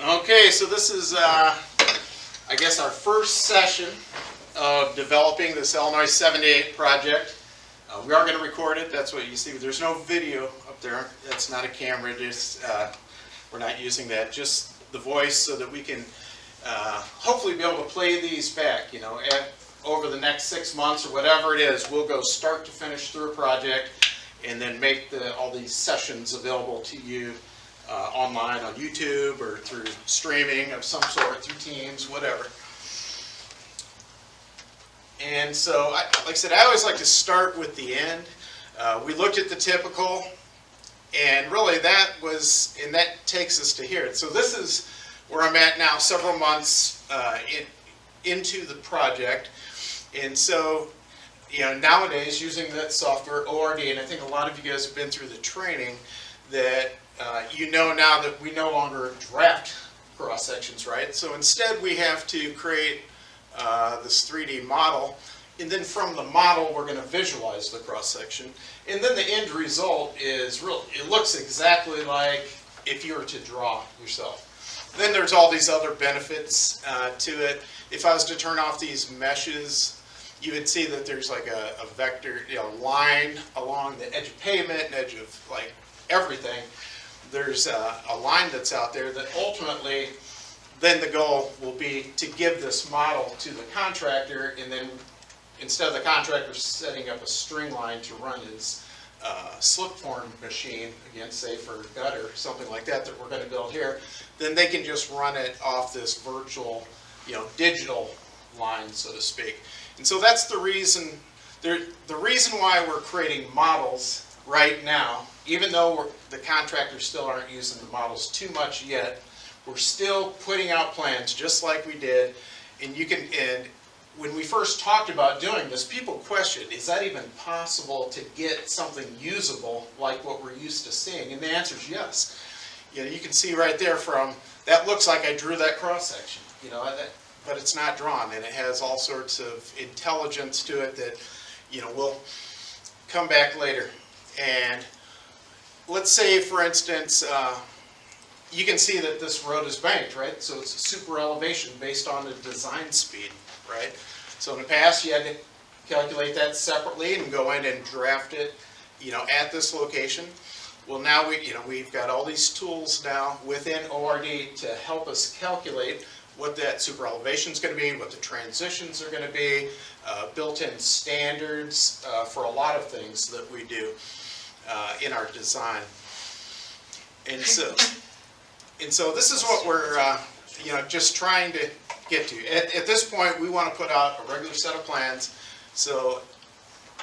Okay, so this is, I guess, our first session of developing this Illinois 78 project. We are going to record it. That's what you see. There's no video up there. That's not a camera. Just we're not using that. Just the voice, so that we can hopefully be able to play these back. You know, over the next 6 months or whatever it is, we'll go start to finish through a project, and then make all these sessions available to you. Online on YouTube or through streaming of some sort, through Teams, whatever. And so, like I said, I always like to start with the end. We looked at the typical, and really that takes us to here. So this is where I'm at now, several months into the project. And so, you know, nowadays using that software, ORD, and I think a lot of you guys have been through the training, that you know now that we no longer draft cross sections, right? So instead we have to create this 3D model, and then from the model we're going to visualize the cross section, and then the end result is it looks exactly like if you were to draw yourself. Then there's all these other benefits to it. If I was to turn off these meshes, you would see that there's like a vector, line along the edge of pavement, and edge of like everything. There's a line that's out there that ultimately, then the goal will be to give this model to the contractor, and then instead of the contractor setting up a string line to run his slip form machine, again, say for gutter, something like that we're going to build here, then they can just run it off this virtual, digital line, so to speak. And so that's the reason, the reason why we're creating models right now, even though the contractors still aren't using the models too much yet, we're still putting out plans just like we did. And when we first talked about doing this, people questioned, is that even possible to get something usable like what we're used to seeing? And the answer is yes. You can see right there that looks like I drew that cross section, but it's not drawn, and it has all sorts of intelligence to it that, we'll come back later. And let's say, for instance, you can see that this road is banked, right? So it's a super elevation based on the design speed, right? So in the past, you had to calculate that separately and go in and draft it, at this location. Well, now we've got all these tools now within ORD to help us calculate what that super elevation is going to be, what the transitions are going to be, built-in standards for a lot of things that we do in our design. And so this is what we're just trying to get to. At this point, we want to put out a regular set of plans. So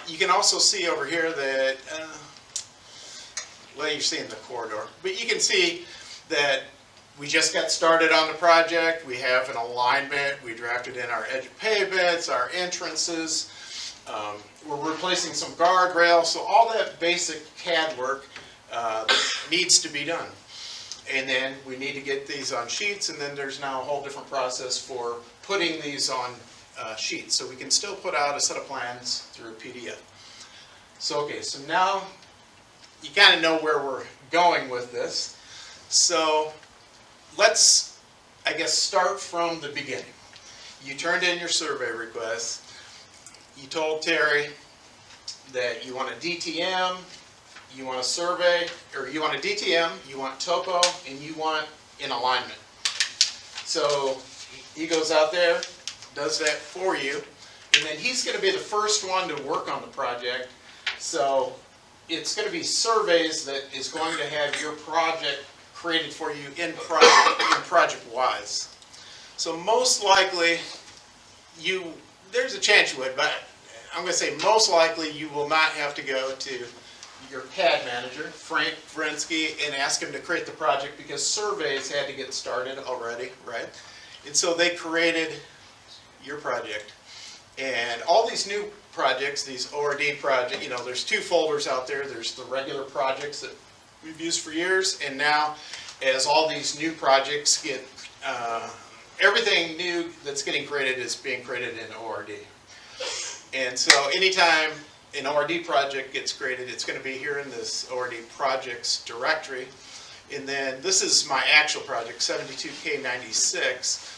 you can also see over here that, well, you're seeing the corridor, but you can see that we just got started on the project. We have an alignment. We drafted in our edge of pavements, our entrances. We're replacing some guardrails. So all that basic CAD work needs to be done. And then we need to get these on sheets, and then there's now a whole different process for putting these on sheets. So we can still put out a set of plans through PDF. So okay, so now you kind of know where we're going with this. So let's, I guess, start from the beginning. You turned in your survey request. You told Terry that you want a DTM, you want a survey, or you want a DTM, you want topo, and you want an alignment. So he goes out there, does that for you, and then he's going to be the first one to work on the project. So it's going to be surveys that is going to have your project created for you in project-wise. So most likely, there's a chance you would, but I'm going to say most likely you will not have to go to your CAD manager, Frank Vrinsky, and ask him to create the project, because surveys had to get started already, right? And so they created your project. And all these new projects, these ORD projects, there's two folders out there. There's the regular projects that we've used for years, and now as all these new projects get, everything new that's getting created is being created in ORD. And so anytime an ORD project gets created, it's going to be here in this ORD projects directory. And then this is my actual project, 72K96.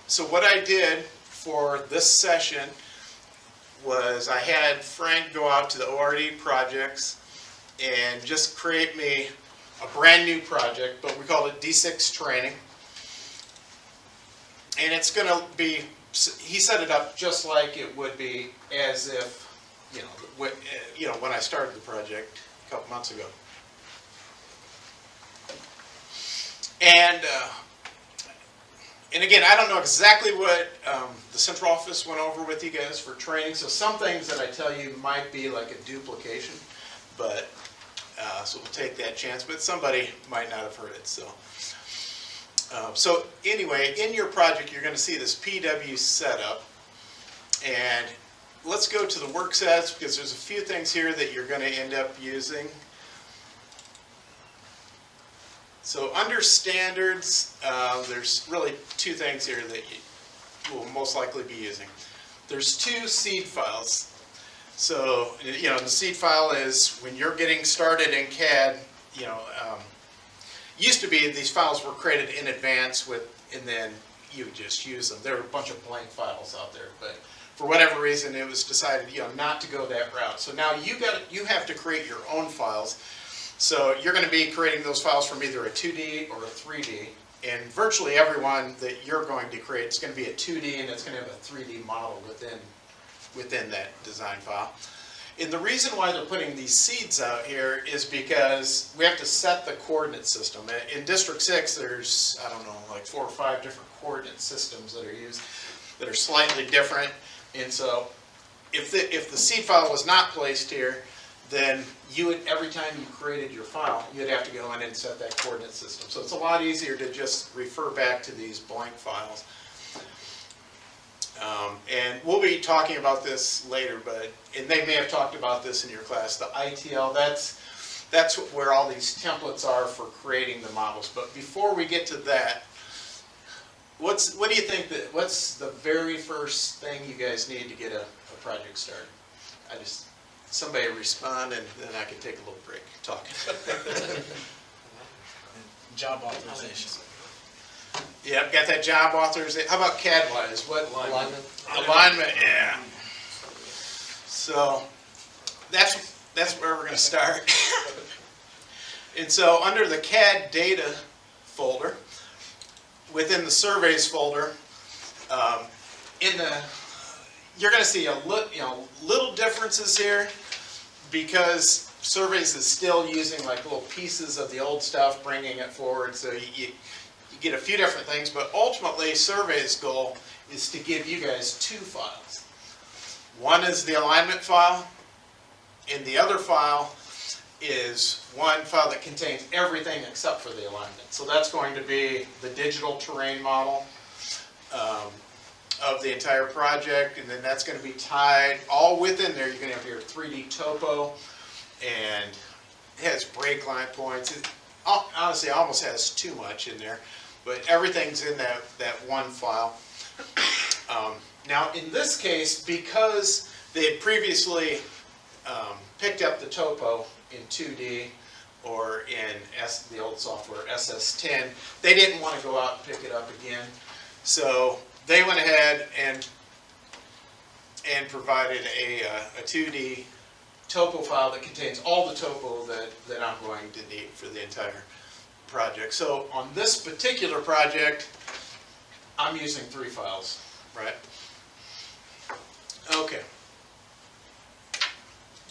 So what I did for this session was I had Frank go out to the ORD projects and just create me a brand new project, but we called it D6 training. And it's going to be, he set it up just like it would be as if, when I started the project a couple months ago. And again, I don't know exactly what the central office went over with you guys for training, so some things that I tell you might be like a duplication, but so we'll take that chance, but somebody might not have heard it. So anyway, in your project you're going to see this PW setup, and let's go to the work sets because there's a few things here that you're going to end up using. So under standards, there's really two things here that you will most likely be using. There's two seed files. So, the seed file is when you're getting started in CAD, used to be these files were created in advance and then you would just use them. There were a bunch of blank files out there, but for whatever reason it was decided, not to go that route. So now you have to create your own files. So you're going to be creating those files from either a 2D or a 3D, and virtually everyone that you're going to create is going to be a 2D and it's going to have a 3D model within that design file. And the reason why they're putting these seeds out here is because we have to set the coordinate system. In District 6 there's, I don't know, like 4 or 5 different coordinate systems that are used that are slightly different, and so if the seed file was not placed here, then every time you created your file, you'd have to go in and set that coordinate system. So it's a lot easier to just refer back to these blank files. And we'll be talking about this later, and they may have talked about this in your class. The ITL, that's where all these templates are for creating the models. But before we get to that, what do you think what's the very first thing you guys need to get a project started? Somebody respond, and then I can take a little break talking. Job authorization. Yep, got that job authorization. How about CAD-wise? What Alignment. Alignment, yeah. So that's where we're going to start. And so under the CAD data folder, within the surveys folder, you're going to see little differences here because surveys is still using like little pieces of the old stuff, bringing it forward. So you get a few different things, but ultimately surveys' goal is to give you guys two files. One is the alignment file, and the other file is one file that contains everything except for the alignment. So that's going to be the digital terrain model of the entire project, and then that's going to be tied all within there. You're going to have your 3D topo, and it has break line points. It honestly almost has too much in there, but everything's in that one file. Now in this case, because they had previously picked up the topo in 2D or in the old software SS10, they didn't want to go out and pick it up again. So they went ahead and provided a 2D topo file that contains all the topo that I'm going to need for the entire project. So on this particular project, I'm using 3 files, right? Okay.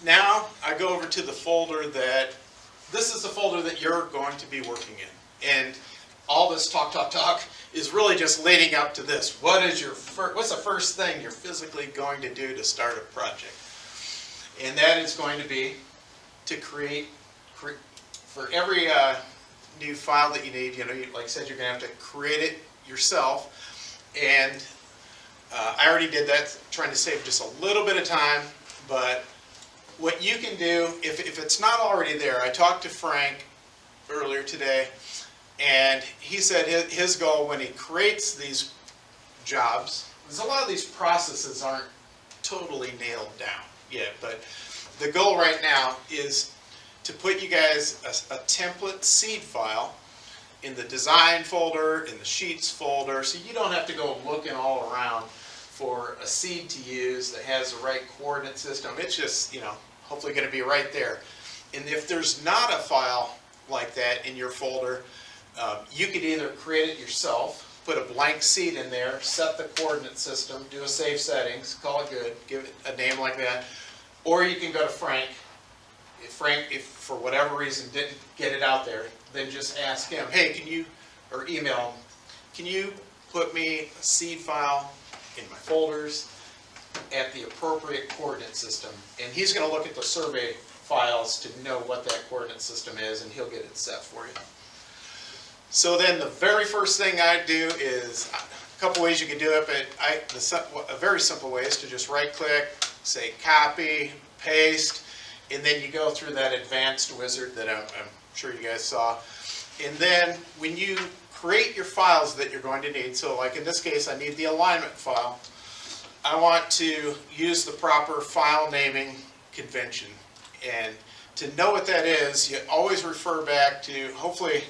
Now I go over to the folder this is the folder that you're going to be working in. And all this talk is really just leading up to this. What's the first thing you're physically going to do to start a project? And that is going to be to create for every new file that you need, like I said, you're going to have to create it yourself. And I already did that, trying to save just a little bit of time, but what you can do, if it's not already there, I talked to Frank earlier today, and he said his goal when he creates these jobs, because a lot of these processes aren't totally nailed down yet, but the goal right now is to put you guys a template seed file in the design folder, in the sheets folder, so you don't have to go looking all around for a seed to use that has the right coordinate system. It's just, you know, hopefully going to be right there. And if there's not a file like that in your folder, you could either create it yourself, put a blank seed in there, set the coordinate system, do a save settings, call it good, give it a name like that, or you can go to Frank. If for whatever reason didn't get it out there, then just ask him, hey, can you, or email him, can you put me a seed file in my folders at the appropriate coordinate system? And he's going to look at the survey files to know what that coordinate system is, and he'll get it set for you. So then the very first thing I do is, a couple ways you can do it, but a very simple way is to just right click, say copy, paste, and then you go through that advanced wizard that I'm sure you guys saw. And then when you create your files that you're going to need, so like in this case I need the alignment file, I want to use the proper file naming convention. And to know what that is, you always refer back to, hopefully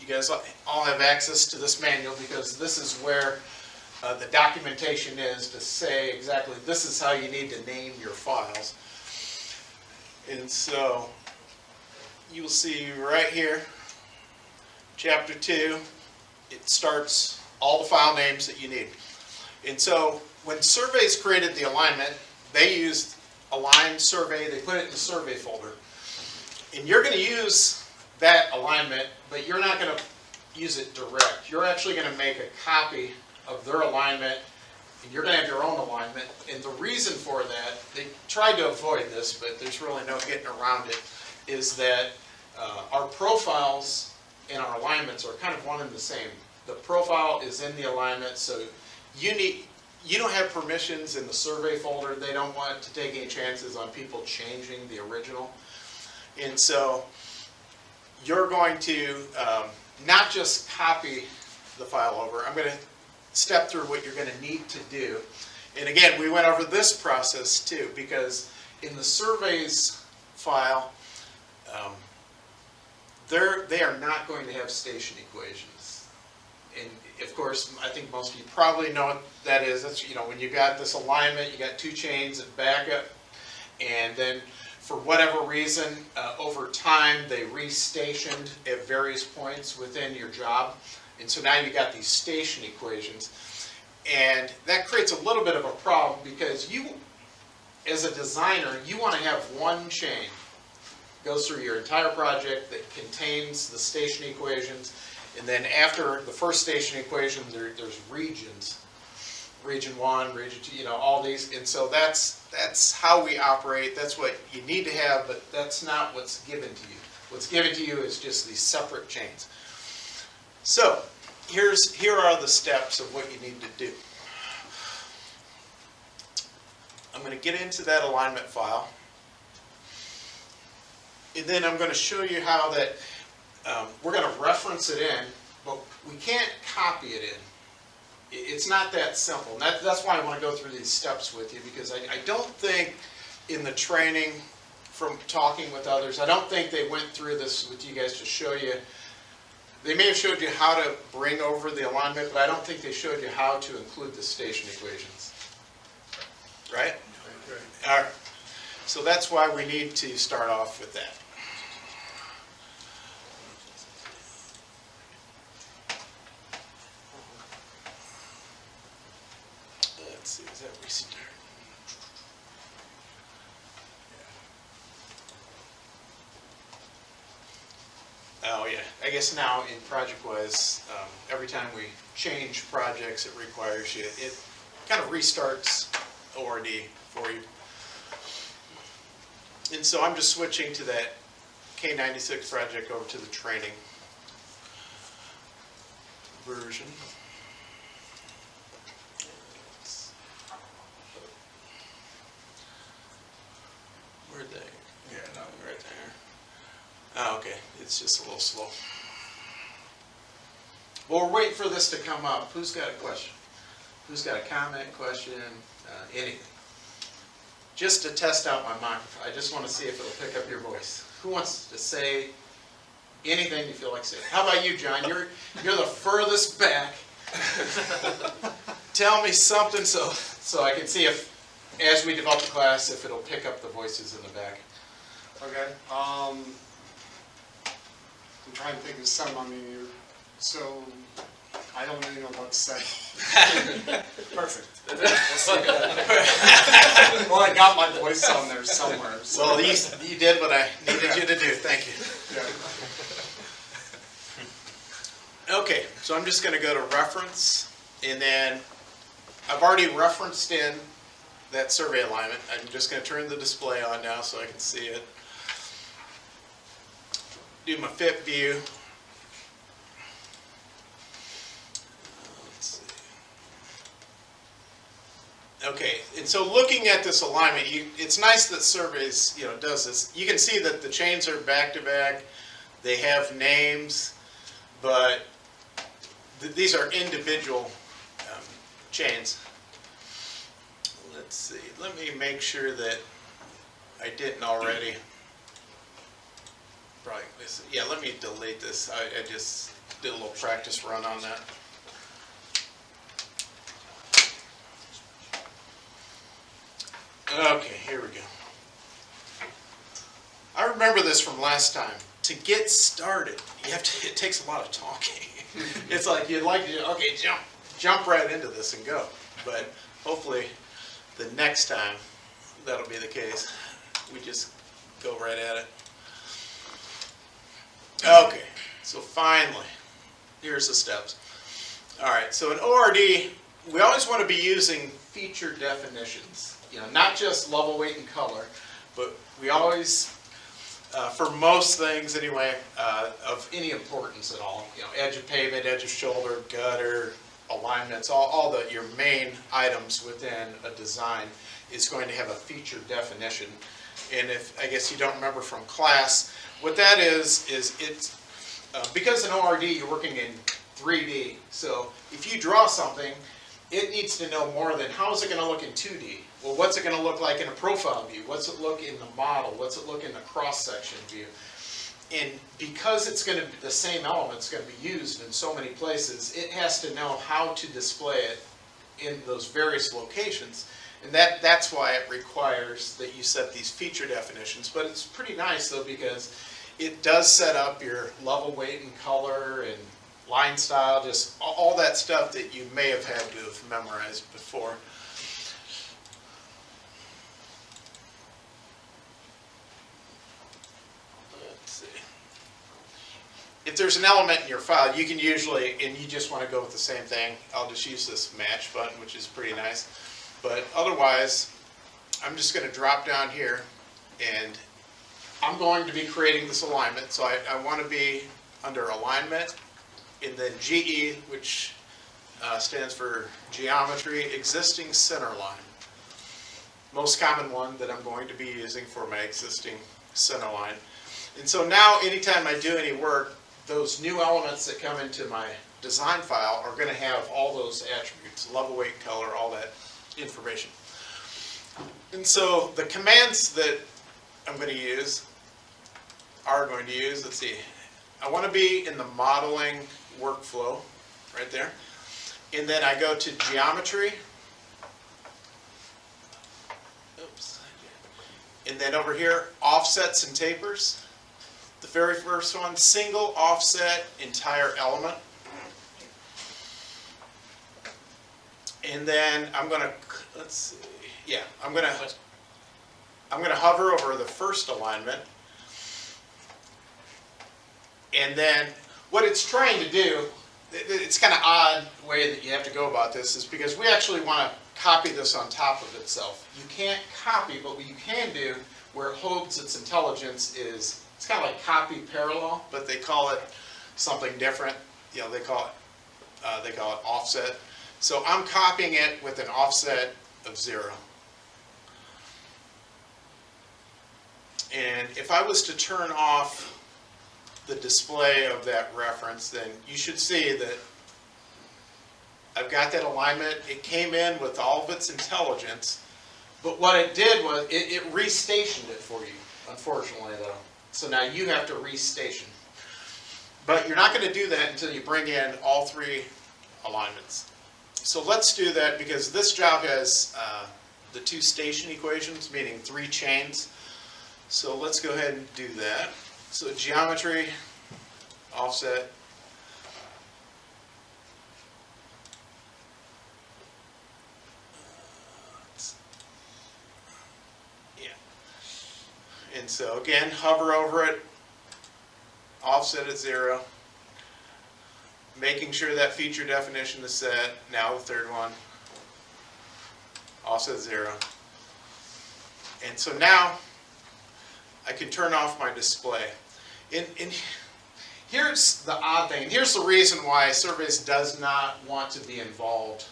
you guys all have access to this manual, because this is where the documentation is to say exactly this is how you need to name your files. And so you'll see right here, chapter 2, it starts all the file names that you need. And so when surveys created the alignment, they used align survey, they put it in the survey folder. And you're going to use that alignment, but you're not going to use it direct. You're actually going to make a copy of their alignment, and you're going to have your own alignment. And the reason for that, they tried to avoid this, but there's really no getting around it, is that our profiles and our alignments are kind of one and the same. The profile is in the alignment, so you don't have permissions in the survey folder. They don't want to take any chances on people changing the original. And so you're going to not just copy the file over. I'm going to step through what you're going to need to do. And again, we went over this process too, because in the surveys file, they are not going to have station equations. And of course, I think most of you probably know what that is. That's, you know, when you got this alignment, you got two chains of backup, and then for whatever reason, over time, they restationed at various points within your job. And so now you got these station equations. And that creates a little bit of a problem, because you, as a designer, you want to have one chain. Goes through your entire project that contains the station equations. And then after the first station equation, there's regions. Region 1, Region 2, you know, all these. And so that's how we operate. That's what you need to have, but that's not what's given to you. What's given to you is just these separate chains. So here are the steps of what you need to do. I'm going to get into that alignment file. And then I'm going to show you how that, we're going to reference it in, but we can't copy it in. It's not that simple. And that's why I want to go through these steps with you, because I don't think in the training from talking with others, I don't think they went through this with you guys to show you. They may have showed you how to bring over the alignment, but I don't think they showed you how to include the station equations. Right? Right. All right. So that's why we need to start off with that. Let's see, is that restart? Oh yeah, I guess now in ProjectWise, every time we change projects, it requires you, it kind of restarts ORD for you. And so I'm just switching to that K96 project over to the training version. Where'd they? Yeah, no, right there. Oh, okay, it's just a little slow. Well, we're waiting for this to come up. Who's got a question? Who's got a comment, question, anything? Just to test out my microphone. I just want to see if it'll pick up your voice. Who wants to say anything you feel like saying? How about you, John? You're the furthest back. Tell me something so I can see if, as we develop the class, if it'll pick up the voices in the back. Okay, I'm trying to think of some, I mean, so, I don't really know what to say. Perfect. Well, I got my voice on there somewhere, so. Well, you did what I needed you to do, thank you. Yeah. Okay, so I'm just going to go to reference, and then I've already referenced in that survey alignment. I'm just going to turn the display on now so I can see it. Do my fit view. Let's see. Okay, and so looking at this alignment, it's nice that surveys, does this. You can see that the chains are back to back. They have names, but these are individual chains. Let's see. Let me make sure that I didn't already. Probably, yeah, let me delete this. I just did a little practice run on that. Okay, here we go. I remember this from last time. To get started, it takes a lot of talking. It's like you'd like to, okay, jump right into this and go. But hopefully the next time that'll be the case. We just go right at it. Okay, so finally, here's the steps. All right, so in ORD, we always want to be using feature definitions. Not just level, weight, and color, but we always, for most things anyway, of any importance at all, edge of pavement, edge of shoulder, gutter, alignments, all your main items within a design is going to have a feature definition. And if, I guess you don't remember from class, what that is it's, because in ORD you're working in 3D, so if you draw something, it needs to know more than how is it going to look in 2D. Well, what's it going to look like in a profile view? What's it look in the model? What's it look in the cross-section view? And because it's going to be the same element's going to be used in so many places, it has to know how to display it in those various locations. And that's why it requires that you set these feature definitions. But it's pretty nice though, because it does set up your level, weight, and color, and line style, just all that stuff that you may have had to have memorized before. Let's see. If there's an element in your file, you can usually, and you just want to go with the same thing, I'll just use this match button, which is pretty nice. But otherwise, I'm just going to drop down here, and I'm going to be creating this alignment. So I want to be under alignment, and then GE, which stands for geometry, existing center line. Most common one that I'm going to be using for my existing center line. And so now anytime I do any work, those new elements that come into my design file are going to have all those attributes, level, weight, color, all that information. And so the commands that I'm going to use, let's see, I want to be in the modeling workflow right there. And then I go to geometry. Oops. And then over here, offsets and tapers. The very first one, single offset entire element. And then I'm going to, let's see, yeah, I'm going to hover over the first alignment. And then what it's trying to do, it's kind of odd way that you have to go about this, is because we actually want to copy this on top of itself. You can't copy, but what you can do, where it holds its intelligence, is it's kind of like copy parallel, but they call it something different. They call it offset. So I'm copying it with an offset of 0. And if I was to turn off the display of that reference, then you should see that I've got that alignment. It came in with all of its intelligence, but what it did was it restationed it for you, unfortunately though. So now you have to restation. But you're not going to do that until you bring in all three alignments. So let's do that because this job has the two station equations, meaning 3 chains. So let's go ahead and do that. So geometry, offset. Yeah. And so again, hover over it, offset at 0. Making sure that feature definition is set. Now the third one, offset 0. And so now I can turn off my display. And here's the odd thing. Here's the reason why Surveys does not want to be involved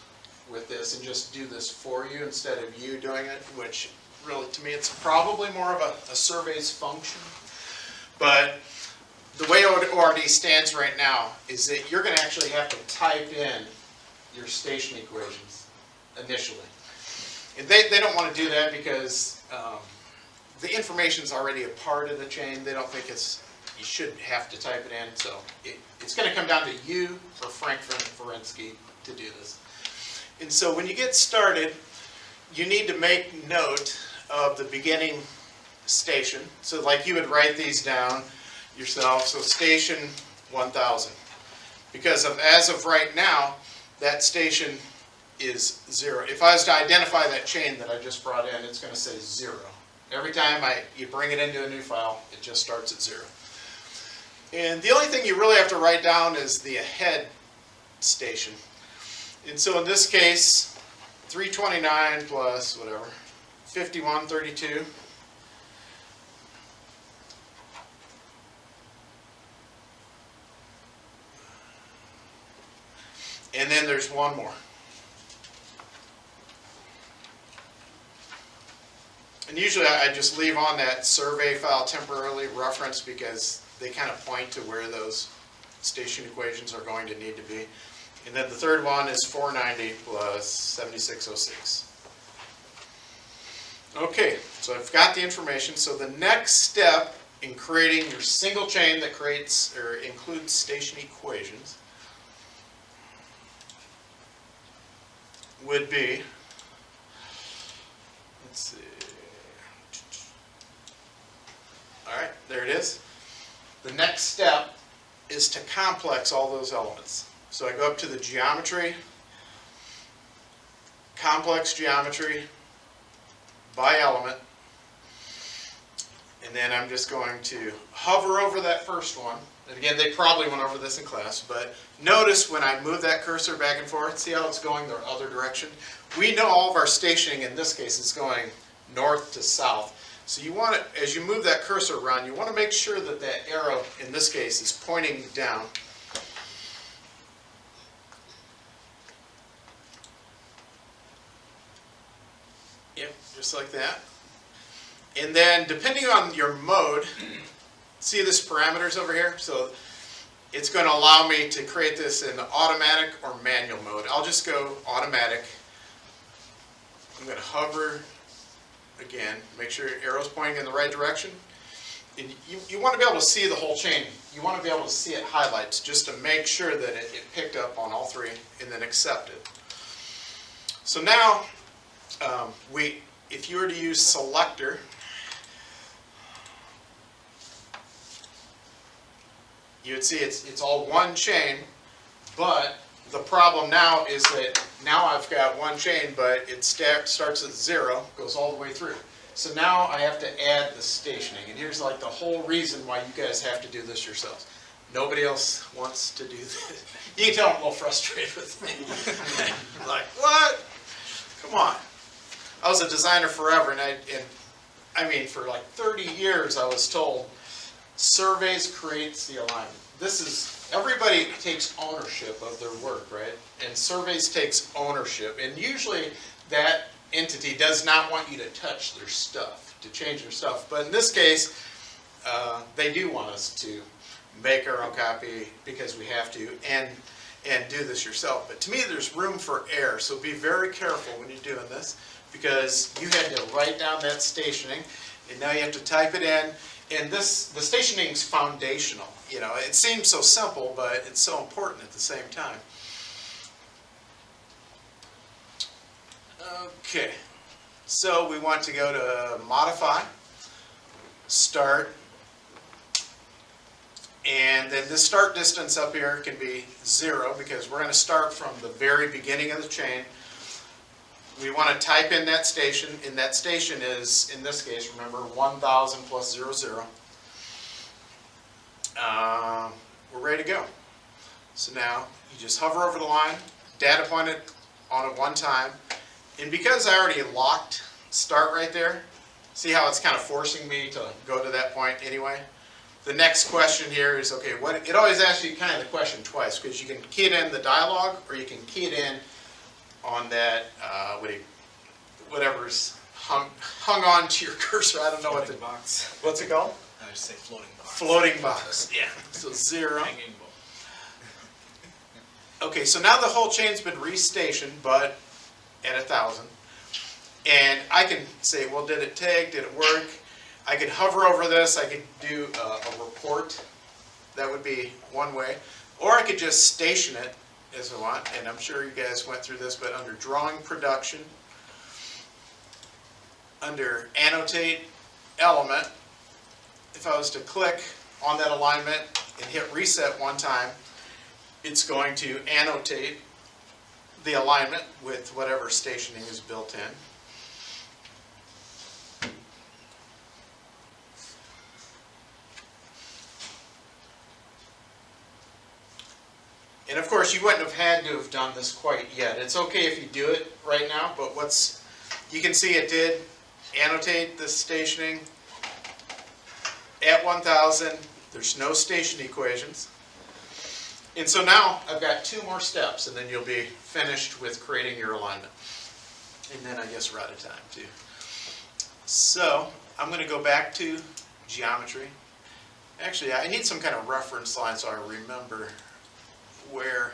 with this and just do this for you instead of you doing it, which really to me it's probably more of a Surveys function. But the way ORD stands right now is that you're going to actually have to type in your station equations initially. And they don't want to do that because the information's already a part of the chain. They don't think you should have to type it in. So it's going to come down to you or Frank Ferensky to do this. And so when you get started, you need to make note of the beginning station. So like you would write these down yourself. So station 1000. Because as of right now, that station is 0. If I was to identify that chain that I just brought in, it's going to say 0. Every time you bring it into a new file, it just starts at 0. And the only thing you really have to write down is the ahead station. And so in this case, 329 plus whatever, 5132. And then there's one more. And usually I just leave on that survey file temporarily reference because they kind of point to where those station equations are going to need to be. And then the third one is 490 plus 7606. Okay, so I've got the information. So the next step in creating your single chain that creates or includes station equations would be, let's see, all right, there it is. The next step is to complex all those elements. So I go up to the geometry, complex geometry by element, and then I'm just going to hover over that first one. And again, they probably went over this in class, but notice when I move that cursor back and forth, see how it's going the other direction? We know all of our stationing in this case is going north to south. So you want to, as you move that cursor around, you want to make sure that that arrow, in this case, is pointing down. Yep, just like that. And then depending on your mode, see this parameters over here? So it's going to allow me to create this in automatic or manual mode. I'll just go automatic. I'm going to hover again, make sure your arrow's pointing in the right direction. And you want to be able to see the whole chain. You want to be able to see it highlights just to make sure that it picked up on all three and then accept it. So now, if you were to use selector, you would see it's all one chain, but the problem now is that now I've got one chain, but it starts at 0, goes all the way through. So now I have to add the stationing, and here's like the whole reason why you guys have to do this yourselves. Nobody else wants to do this. You can tell I'm a little frustrated with me. Like, what? Come on. I was a designer forever, and I mean, for like 30 years I was told, Surveys creates the alignment. Everybody takes ownership of their work, right? And Surveys takes ownership. And usually that entity does not want you to touch their stuff, to change their stuff. But in this case, they do want us to make our own copy because we have to and do this yourself. But to me, there's room for error. So be very careful when you're doing this because you had to write down that stationing and now you have to type it in. And the stationing's foundational. You know, it seems so simple, but it's so important at the same time. Okay, so we want to go to modify, start, and then the start distance up here can be 0 because we're going to start from the very beginning of the chain. We want to type in that station, and that station is, in this case, remember, 1000 plus 00. We're ready to go. So now you just hover over the line, data point it on it one time, and because I already locked start right there, see how it's kind of forcing me to go to that point anyway? The next question here is, okay, it always asks you kind of the question twice, because you can key it in the dialogue, or you can key it in on that, whatever's hung on to your cursor. I don't know what the box. What's it called? I would say floating box. Floating box, yeah. So 0. Hanging bolt. Okay, so now the whole chain's been restationed, but at 1000. And I can say, well, did it take? Did it work? I could hover over this. I could do a report. That would be one way. Or I could just station it as I want. And I'm sure you guys went through this, but under drawing production, under annotate element, if I was to click on that alignment and hit reset one time, it's going to annotate the alignment with whatever stationing is built in. And of course, you wouldn't have had to have done this quite yet. It's okay if you do it right now, but you can see it did annotate the stationing at 1000. There's no station equations. And so now I've got 2 more steps, and then you'll be finished with creating your alignment. And then I guess we're out of time too. So I'm going to go back to geometry. Actually, I need some kind of reference line so I remember where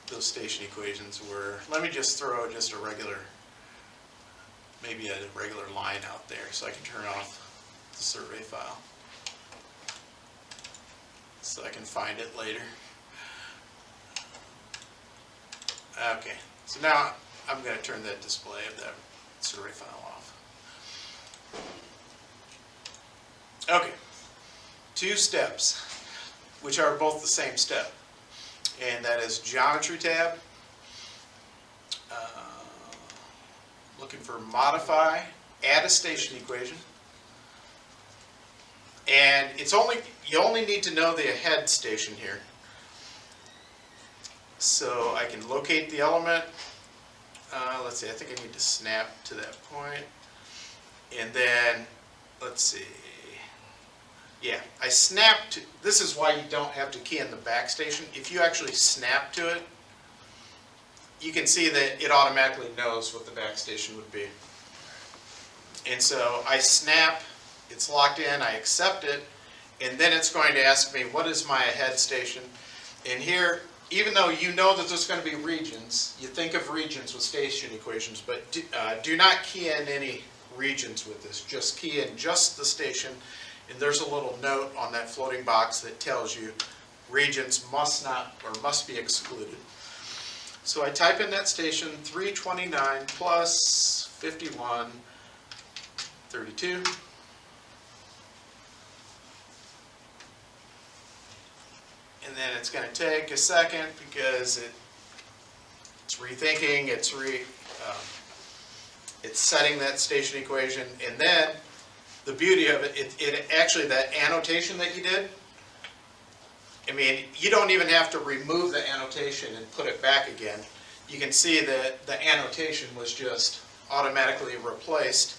those station equations were. Let me just throw just a regular, maybe a regular line out there so I can turn off the survey file so I can find it later. Okay, so now I'm going to turn that display of that survey file off. Okay, 2 steps, which are both the same step, and that is geometry tab, looking for modify, add a station equation, and you only need to know the ahead station here. So I can locate the element, let's see, I think I need to snap to that point, and then, let's see, yeah, I snapped. This is why you don't have to key in the back station. If you actually snap to it, you can see that it automatically knows what the back station would be. And so I snap, it's locked in, I accept it, and then it's going to ask me, what is my ahead station? And here, even though you know that there's going to be regions, you think of regions with station equations, but do not key in any regions with this. Just key in just the station. And there's a little note on that floating box that tells you regions must not or must be excluded. So I type in that station 329 plus 51, 32. And then it's going to take a second because it's rethinking, it's setting that station equation, and then the beauty of it actually, that annotation that you did, I mean, you don't even have to remove the annotation and put it back again. You can see that the annotation was just automatically replaced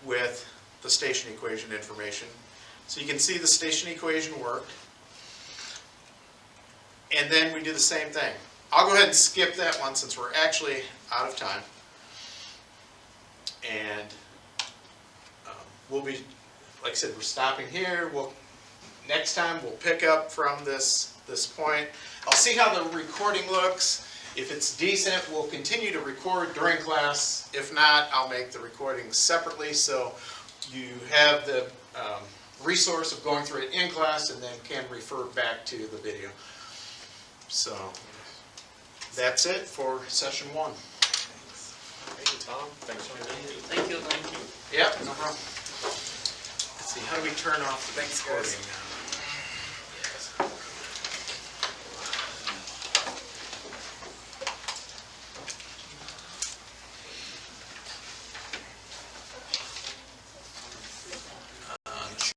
with the station equation information. So you can see the station equation worked. And then we do the same thing. I'll go ahead and skip that one since we're actually out of time. And we'll be, like I said, we're stopping here. Next time we'll pick up from this point. I'll see how the recording looks. If it's decent, we'll continue to record during class. If not, I'll make the recording separately. So you have the resource of going through it in class and then can refer back to the video. So that's it for session 1. Thank you, Tom. Thanks for being here. Thank you, thank you. Yep, no problem. Let's see, how do we turn off the Thanks, guys. recording now?